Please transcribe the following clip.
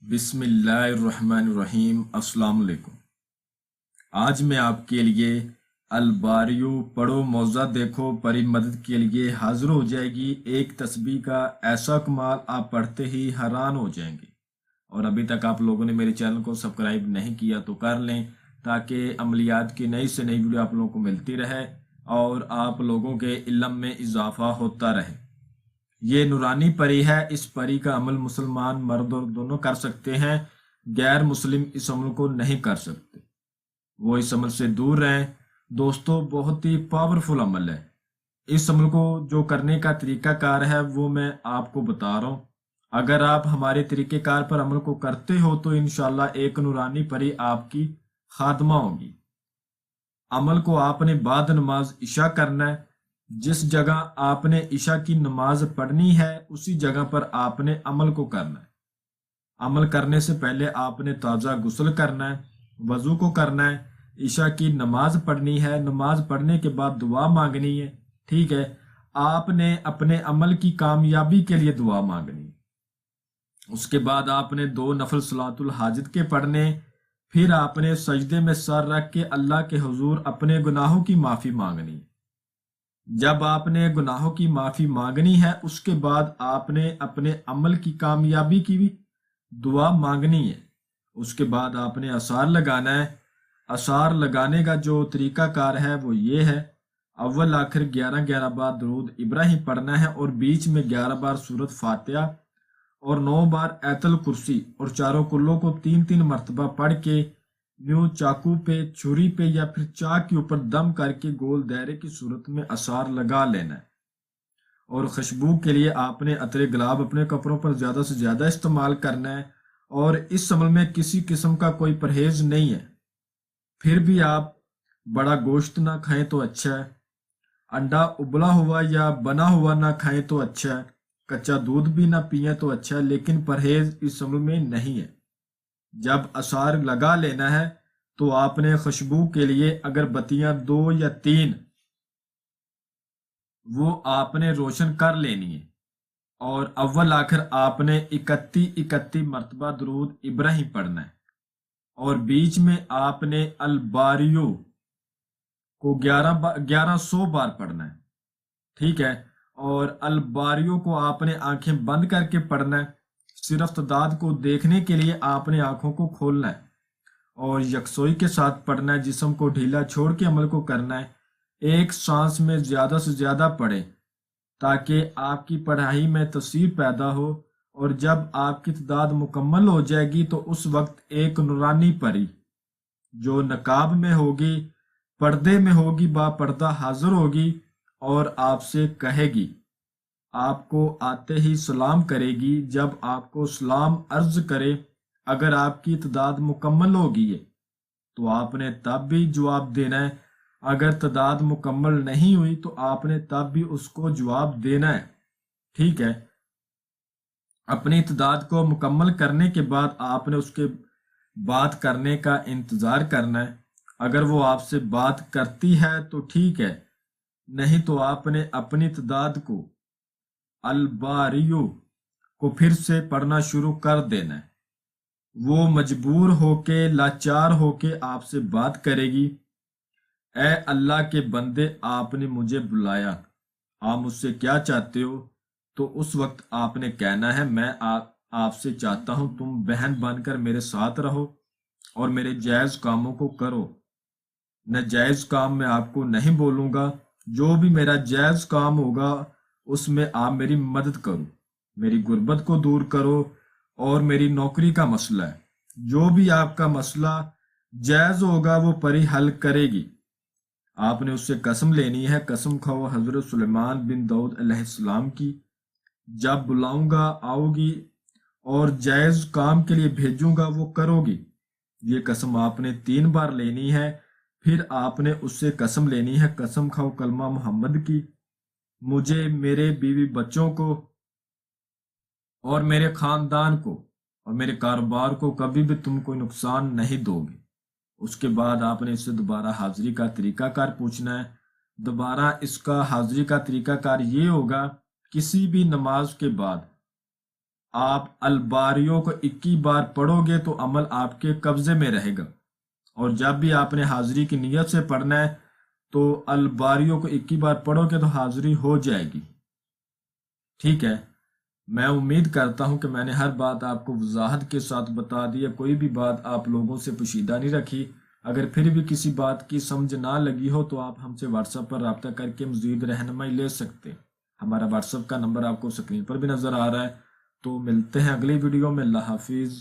بسم اللہ الرحمن الرحیم۔ السلام علیکم۔ آج میں آپ کے لیے الباریو پڑھو موضع دیکھو پری مدد کے لیے حاضر ہو جائے گی۔ ایک تسبیح کا ایسا کمال آپ پڑھتے ہی حیران ہو جائیں گے۔ اور ابھی تک آپ لوگوں نے میرے چینل کو سبسکرائب نہیں کیا تو کر لیں، تاکہ عملیات کی نئی سے نئی ویڈیو آپ لوگوں کو ملتی رہے اور آپ لوگوں کے علم میں اضافہ ہوتا رہے۔ یہ نورانی پری ہے۔ اس پری کا عمل مسلمان مرد اور دونوں کر سکتے ہیں، غیر مسلم اس عمل کو نہیں کر سکتے، وہ اس عمل سے دور رہیں۔ دوستو، بہت ہی پاورفل عمل ہے۔ اس عمل کو جو کرنے کا طریقہ کار ہے وہ میں آپ کو بتا رہا ہوں۔ اگر آپ ہمارے طریقہ کار پر عمل کو کرتے ہو تو انشاءاللہ ایک نورانی پری آپ کی خادمہ ہوگی۔ عمل کو آپ نے بعد نماز عشاء کرنا ہے۔ جس جگہ آپ نے عشاء کی نماز پڑھنی ہے اسی جگہ پر آپ نے عمل کو کرنا ہے۔ عمل کرنے سے پہلے آپ نے تازہ غسل کرنا ہے، وضو کو کرنا ہے، عشاء کی نماز پڑھنی ہے، نماز پڑھنے کے بعد دعا مانگنی ہے، ٹھیک ہے۔ آپ نے اپنے عمل کی کامیابی کے لیے دعا مانگنی ہے۔ اس کے بعد آپ نے 2 نفل صلاۃ الحاجت کے پڑھنے، پھر آپ نے سجدے میں سر رکھ کے اللہ کے حضور اپنے گناہوں کی معافی مانگنی ہے۔ جب آپ نے گناہوں کی معافی مانگنی ہے اس کے بعد آپ نے اپنے عمل کی کامیابی کی بھی دعا مانگنی ہے۔ اس کے بعد آپ نے اثار لگانا ہے۔ اثار لگانے کا جو طریقہ کار ہے وہ یہ ہے: اول آخر 11 بار درود ابراہیم پڑھنا ہے، اور بیچ میں 11 بار سورۃ فاتحہ اور 9 بار آیت الکرسی، اور چاروں کلوں کو 3 مرتبہ پڑھ کے یوں چاقو پہ، چھری پہ یا پھر چاک کے اوپر دم کر کے گول دائرے کی صورت میں اثار لگا لینا ہے۔ اور خوشبو کے لیے آپ نے عطر گلاب اپنے کپڑوں پر زیادہ سے زیادہ استعمال کرنا ہے، اور اس عمل میں کسی قسم کا کوئی پرہیز نہیں ہے۔ پھر بھی آپ بڑا گوشت نہ کھائیں تو اچھا ہے، انڈا ابلا ہوا یا بنا ہوا نہ کھائیں تو اچھا ہے، کچا دودھ بھی نہ پئیں تو اچھا ہے، لیکن پرہیز اس عمل میں نہیں ہے۔ جب اثار لگا لینا ہے تو آپ نے خوشبو کے لیے اگر بتیاں 2 یا 3 وہ آپ نے روشن کر لینی ہے، اور اول آخر آپ نے 31 مرتبہ درود ابراہیم پڑھنا ہے، اور بیچ میں آپ نے الباریو کو 1100 بار پڑھنا ہے، ٹھیک ہے۔ اور الباریو کو آپ نے آنکھیں بند کر کے پڑھنا ہے۔ صرف تعداد کو دیکھنے کے لیے آپ نے آنکھوں کو کھولنا ہے اور یکسوئی کے ساتھ پڑھنا ہے، جسم کو ڈھیلا چھوڑ کے عمل کو کرنا ہے۔ ایک سانس میں زیادہ سے زیادہ پڑھیں تاکہ آپ کی پڑھائی میں تاثیر پیدا ہو، اور جب آپ کی تعداد مکمل ہو جائے گی تو اس وقت ایک نورانی پری جو نقاب میں ہوگی، پردے میں ہوگی، با پردہ حاضر ہوگی اور آپ سے کہے گی، آپ کو آتے ہی سلام کرے گی۔ جب آپ کو سلام عرض کرے، اگر آپ کی تعداد مکمل ہوگی ہے تو آپ نے تب بھی جواب دینا ہے، اگر تعداد مکمل نہیں ہوئی تو آپ نے تب بھی اس کو جواب دینا ہے، ٹھیک ہے۔ اپنی تعداد کو مکمل کرنے کے بعد آپ نے اس کے بات کرنے کا انتظار کرنا ہے۔ اگر وہ آپ سے بات کرتی ہے تو ٹھیک ہے، نہیں تو آپ نے اپنی تعداد کو الباریو کو پھر سے پڑھنا شروع کر دینا ہے۔ وہ مجبور ہو کے، لاچار ہو کے آپ سے بات کرے گی: اے اللہ کے بندے، آپ نے مجھے بلایا، آپ مجھ سے کیا چاہتے ہو؟ تو اس وقت آپ نے کہنا ہے، میں آپ سے چاہتا ہوں تم بہن بن کر میرے ساتھ رہو اور میرے جائز کاموں کو کرو۔ ناجائز کام میں آپ کو نہیں بولوں گا، جو بھی میرا جائز کام ہوگا اس میں آپ میری مدد کرو، میری غربت کو دور کرو، اور میری نوکری کا مسئلہ ہے، جو بھی آپ کا مسئلہ جائز ہوگا وہ پری حل کرے گی۔ آپ نے اس سے قسم لینی ہے، قسم کھاؤ حضرت سلیمان بن داؤد علیہ السلام کی، جب بلاؤں گا آؤ گی، اور جائز کام کے لیے بھیجوں گا وہ کرو گی۔ یہ قسم آپ نے 3 بار لینی ہے۔ پھر آپ نے اس سے قسم لینی ہے، قسم کھاؤ کلمہ محمد کی، مجھے، میرے بیوی بچوں کو اور میرے خاندان کو اور میرے کاروبار کو کبھی بھی تم کوئی نقصان نہیں دو گے۔ اس کے بعد آپ نے اس سے دوبارہ حاضری کا طریقہ کار پوچھنا ہے۔ دوبارہ اس کا حاضری کا طریقہ کار یہ ہوگا: کسی بھی نماز کے بعد آپ الباریوں کو 21 بار پڑھو گے تو عمل آپ کے قبضے میں رہے گا، اور جب بھی آپ نے حاضری کی نیت سے پڑھنا ہے تو الباریوں کو 21 بار پڑھو گے تو حاضری ہو جائے گی۔ ٹھیک ہے، میں امید کرتا ہوں کہ میں نے ہر بات آپ کو وضاحت کے ساتھ بتا دی ہے، کوئی بھی بات آپ لوگوں سے پوشیدہ نہیں رکھی۔ اگر پھر بھی کسی بات کی سمجھ نہ لگی ہو تو آپ ہم سے واٹس ایپ پر رابطہ کر کے مزید رہنمائی لے سکتے۔ ہمارا واٹس ایپ کا نمبر آپ کو اسکرین پر بھی نظر آ رہا ہے۔ تو ملتے ہیں اگلی ویڈیو میں۔ اللہ حافظ۔